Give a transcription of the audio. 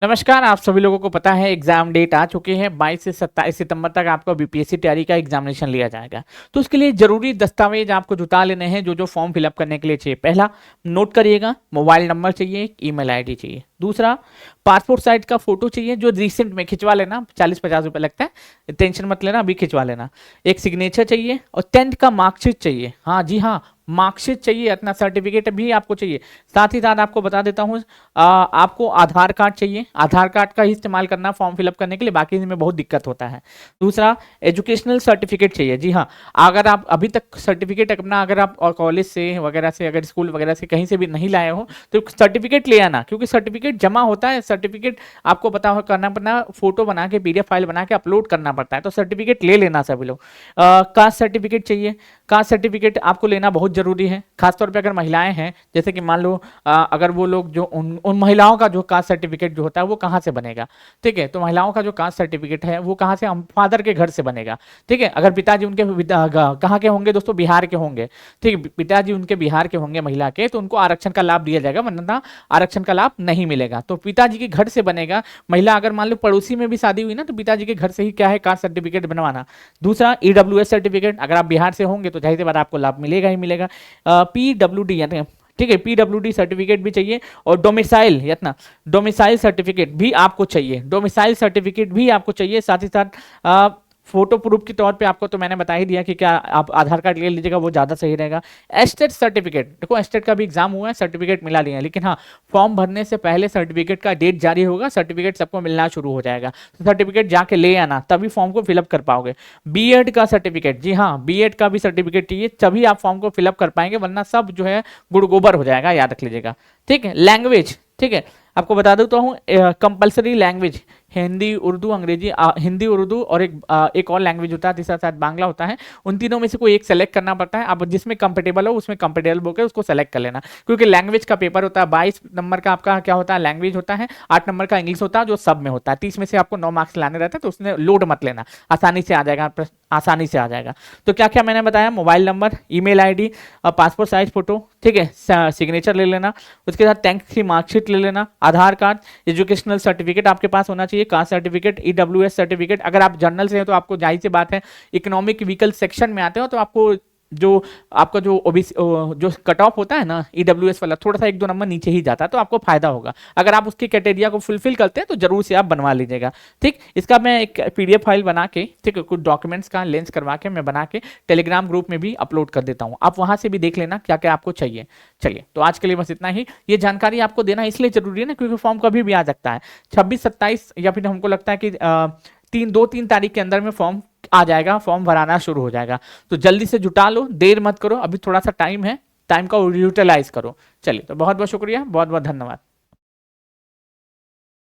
नमस्कार। आप सभी लोगों को पता है एग्जाम डेट आ चुके हैं। 22 से 27 सितंबर तक आपका बीपीएससी तैयारी का एग्जामिनेशन लिया जाएगा। तो उसके लिए जरूरी दस्तावेज आपको जुटा लेने हैं जो फॉर्म फिलअप करने के लिए चाहिए। पहला, नोट करिएगा, मोबाइल नंबर चाहिए, ईमेल आईडी चाहिए। दूसरा, पासपोर्ट साइज का फोटो चाहिए जो रिसेंट में खिंचवा लेना, 40-50 रुपये लगता है, टेंशन मत लेना, अभी खिंचवा लेना। एक सिग्नेचर चाहिए और 10th का मार्कशीट चाहिए। हाँ जी हाँ, मार्कशीट चाहिए, अपना सर्टिफिकेट भी आपको चाहिए। साथ ही साथ आपको बता देता हूँ, आपको आधार कार्ड चाहिए। आधार कार्ड का ही इस्तेमाल करना फॉर्म फिलअप करने के लिए, बाकी इसमें बहुत दिक्कत होता है। दूसरा, एजुकेशनल सर्टिफिकेट चाहिए। जी हाँ, अगर आप अभी तक सर्टिफिकेट अपना, अगर आप और कॉलेज से वगैरह से, अगर स्कूल वगैरह से कहीं से भी नहीं लाए हो तो सर्टिफिकेट ले आना, क्योंकि सर्टिफिकेट जमा होता है। सर्टिफिकेट आपको पता हो करना पड़ना, फोटो बना के पीडीएफ फाइल बना के अपलोड करना पड़ता है। तो सर्टिफिकेट ले लेना सभी लोग। कास्ट सर्टिफिकेट चाहिए। कास्ट सर्टिफिकेट आपको लेना बहुत जरूरी है, खासतौर पे अगर महिलाएं हैं। जैसे कि मान लो अगर वो लोग जो उन महिलाओं का जो कास्ट सर्टिफिकेट जो होता है वो कहाँ से बनेगा, ठीक है। तो महिलाओं का जो कास्ट सर्टिफिकेट है वो कहाँ से, फादर के घर से बनेगा, ठीक है। अगर पिताजी उनके कहाँ के होंगे दोस्तों, बिहार के होंगे, ठीक है। पिताजी उनके बिहार के होंगे महिला के, तो उनको आरक्षण का लाभ दिया जाएगा, वरना आरक्षण का लाभ नहीं मिलेगा। तो पिताजी के घर से बनेगा। महिला अगर मान लो पड़ोसी में भी शादी हुई ना, तो पिताजी के घर से ही क्या है, कास्ट सर्टिफिकेट बनवाना। दूसरा, ईडब्ल्यूएस सर्टिफिकेट, अगर आप बिहार से होंगे तो जाहिर सी बात आपको लाभ मिलेगा ही मिलेगा। पीडब्ल्यूडी, ठीक है, पीडब्ल्यूडी सर्टिफिकेट भी चाहिए। और डोमिसाइल, इतना डोमिसाइल सर्टिफिकेट भी आपको चाहिए। डोमिसाइल सर्टिफिकेट भी आपको चाहिए। साथ ही साथ फोटो प्रूफ के तौर पे आपको तो मैंने बता ही दिया कि क्या आप आधार कार्ड ले लीजिएगा, वो ज़्यादा सही रहेगा। एस्टेट सर्टिफिकेट, देखो एस्टेट का भी एग्जाम हुआ है, सर्टिफिकेट मिला लिया है, लेकिन हाँ, फॉर्म भरने से पहले सर्टिफिकेट का डेट जारी होगा, सर्टिफिकेट सबको मिलना शुरू हो जाएगा। तो सर्टिफिकेट जाके ले आना, तभी फॉर्म को फिलअप कर पाओगे। बीएड का सर्टिफिकेट, जी हाँ, बीएड का भी सर्टिफिकेट चाहिए, तभी आप फॉर्म को फिलअप कर पाएंगे, वरना सब जो है गुड़ गोबर हो जाएगा, याद रख लीजिएगा, ठीक है। लैंग्वेज, ठीक है, आपको बता देता हूँ, कंपलसरी लैंग्वेज हिंदी, उर्दू, अंग्रेजी, हिंदी, उर्दू और एक और लैंग्वेज होता है, तीसरा शायद बांग्ला होता है। उन तीनों में से कोई एक सेलेक्ट करना पड़ता है। आप जिसमें कंफर्टेबल हो उसमें कंफर्टेबल होकर उसको सेलेक्ट कर लेना, क्योंकि लैंग्वेज का पेपर होता है। 22 नंबर का आपका क्या होता है, लैंग्वेज होता है। 8 नंबर का इंग्लिश होता है जो सब में होता है। 30 में से आपको 9 मार्क्स लाने रहते हैं, तो उसने लोड मत लेना, आसानी से आ जाएगा, आसानी से आ जाएगा। तो क्या क्या मैंने बताया, mobile number, email ID, passport size photo, ठीक है, सिग्नेचर ले लेना। उसके साथ 10th की मार्कशीट ले लेना, आधार कार्ड, एजुकेशनल सर्टिफिकेट आपके पास होना चाहिए, कास्ट सर्टिफिकेट, ईडब्ल्यूएस सर्टिफिकेट। अगर आप जर्नल से हैं तो आपको जाहिर सी बात है, इकोनॉमिक व्हीकल सेक्शन में आते हो तो आपको जो आपका जो ओबीसी जो कट ऑफ होता है ना, ईडब्ल्यूएस वाला, थोड़ा सा 1-2 नंबर नीचे ही जाता है, तो आपको फायदा होगा। अगर आप उसकी क्राइटेरिया को फुलफिल करते हैं तो जरूर से आप बनवा लीजिएगा, ठीक। इसका मैं एक पीडीएफ फाइल बना के, ठीक है, कुछ डॉक्यूमेंट्स का लेंस करवा के मैं बना के टेलीग्राम ग्रुप में भी अपलोड कर देता हूँ। आप वहां से भी देख लेना क्या क्या आपको चाहिए। चलिए, तो आज के लिए बस इतना ही। ये जानकारी आपको देना इसलिए जरूरी है ना, क्योंकि फॉर्म कभी भी आ सकता है। 26-27 या फिर हमको लगता है कि 3 तारीख के अंदर में फॉर्म आ जाएगा, फॉर्म भराना शुरू हो जाएगा। तो जल्दी से जुटा लो, देर मत करो, अभी थोड़ा सा टाइम है, टाइम का यूटिलाइज करो। चलिए, तो बहुत बहुत शुक्रिया, बहुत बहुत धन्यवाद।